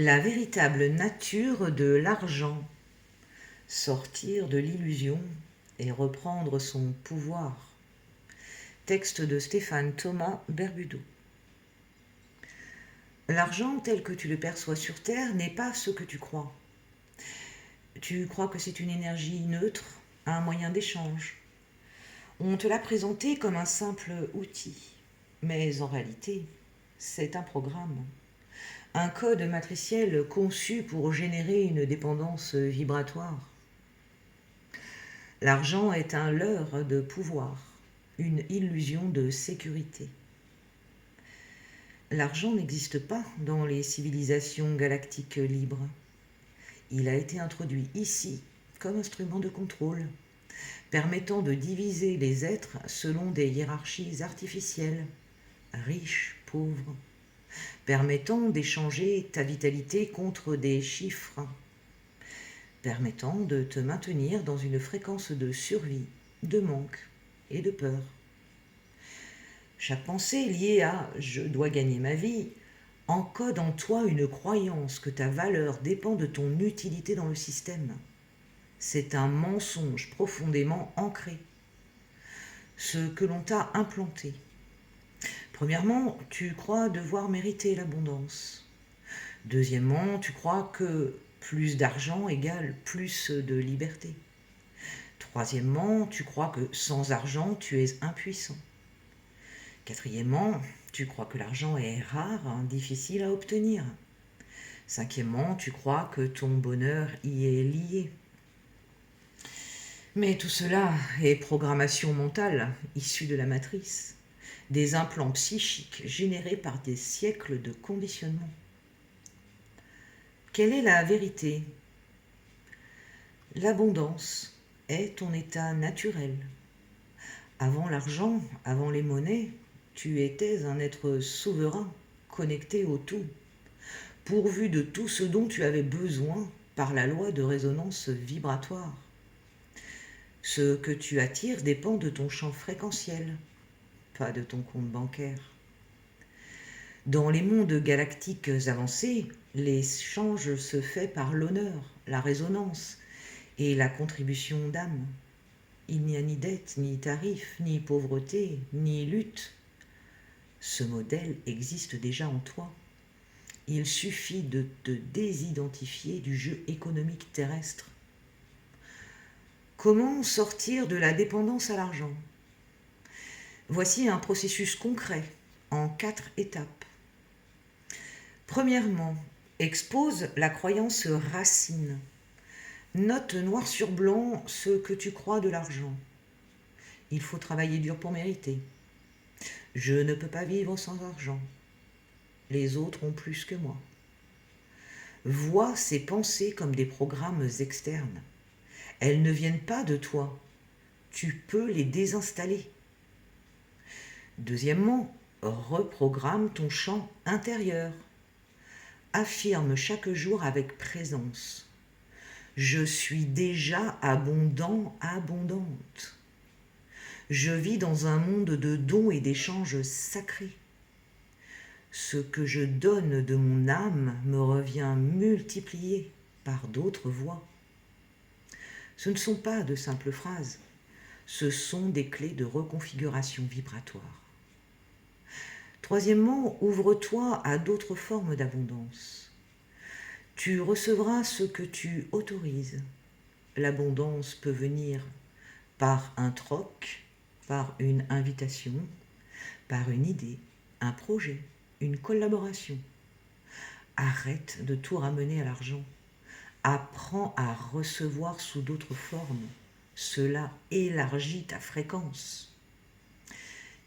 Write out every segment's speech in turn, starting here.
La véritable nature de l'argent. Sortir de l'illusion et reprendre son pouvoir. Texte de Stéphane Thomas Berbudo. L'argent tel que tu le perçois sur Terre n'est pas ce que tu crois. Tu crois que c'est une énergie neutre, un moyen d'échange. On te l'a présenté comme un simple outil, mais en réalité, c'est un programme. Un code matriciel conçu pour générer une dépendance vibratoire. L'argent est un leurre de pouvoir, une illusion de sécurité. L'argent n'existe pas dans les civilisations galactiques libres. Il a été introduit ici comme instrument de contrôle, permettant de diviser les êtres selon des hiérarchies artificielles, riches, pauvres, permettant d'échanger ta vitalité contre des chiffres, permettant de te maintenir dans une fréquence de survie, de manque et de peur. Chaque pensée liée à « je dois gagner ma vie » encode en toi une croyance que ta valeur dépend de ton utilité dans le système. C'est un mensonge profondément ancré, ce que l'on t'a implanté. Premièrement, tu crois devoir mériter l'abondance. Deuxièmement, tu crois que plus d'argent égale plus de liberté. Troisièmement, tu crois que sans argent, tu es impuissant. Quatrièmement, tu crois que l'argent est rare, difficile à obtenir. Cinquièmement, tu crois que ton bonheur y est lié. Mais tout cela est programmation mentale, issue de la matrice, des implants psychiques générés par des siècles de conditionnement. Quelle est la vérité ? L'abondance est ton état naturel. Avant l'argent, avant les monnaies, tu étais un être souverain, connecté au tout, pourvu de tout ce dont tu avais besoin par la loi de résonance vibratoire. Ce que tu attires dépend de ton champ fréquentiel, pas de ton compte bancaire. Dans les mondes galactiques avancés, l'échange se fait par l'honneur, la résonance et la contribution d'âme. Il n'y a ni dette, ni tarif, ni pauvreté, ni lutte. Ce modèle existe déjà en toi. Il suffit de te désidentifier du jeu économique terrestre. Comment sortir de la dépendance à l'argent ? Voici un processus concret en 4 étapes. Premièrement, expose la croyance racine. Note noir sur blanc ce que tu crois de l'argent. Il faut travailler dur pour mériter. Je ne peux pas vivre sans argent. Les autres ont plus que moi. Vois ces pensées comme des programmes externes. Elles ne viennent pas de toi. Tu peux les désinstaller. Deuxièmement, reprogramme ton champ intérieur. Affirme chaque jour avec présence. Je suis déjà abondant, abondante. Je vis dans un monde de dons et d'échanges sacrés. Ce que je donne de mon âme me revient multiplié par d'autres voies. Ce ne sont pas de simples phrases, ce sont des clés de reconfiguration vibratoire. Troisièmement, ouvre-toi à d'autres formes d'abondance. Tu recevras ce que tu autorises. L'abondance peut venir par un troc, par une invitation, par une idée, un projet, une collaboration. Arrête de tout ramener à l'argent. Apprends à recevoir sous d'autres formes. Cela élargit ta fréquence.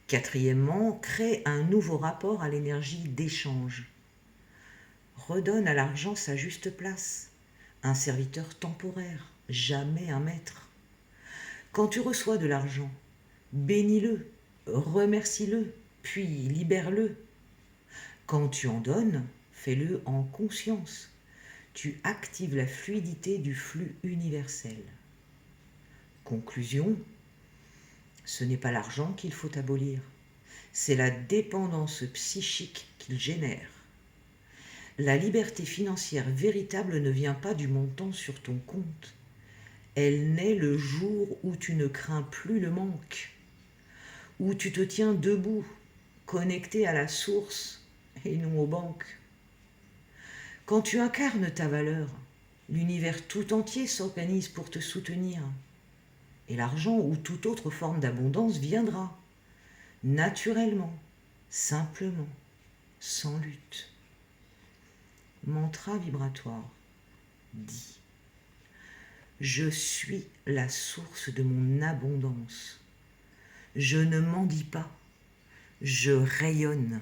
Quatrièmement, crée un nouveau rapport à l'énergie d'échange. Redonne à l'argent sa juste place. Un serviteur temporaire, jamais un maître. Quand tu reçois de l'argent, bénis-le, remercie-le, puis libère-le. Quand tu en donnes, fais-le en conscience. Tu actives la fluidité du flux universel. Conclusion, ce n'est pas l'argent qu'il faut abolir, c'est la dépendance psychique qu'il génère. La liberté financière véritable ne vient pas du montant sur ton compte. Elle naît le jour où tu ne crains plus le manque, où tu te tiens debout, connecté à la source et non aux banques. Quand tu incarnes ta valeur, l'univers tout entier s'organise pour te soutenir. Et l'argent ou toute autre forme d'abondance viendra, naturellement, simplement, sans lutte. Mantra vibratoire dit: je suis la source de mon abondance. Je ne mendie pas, je rayonne.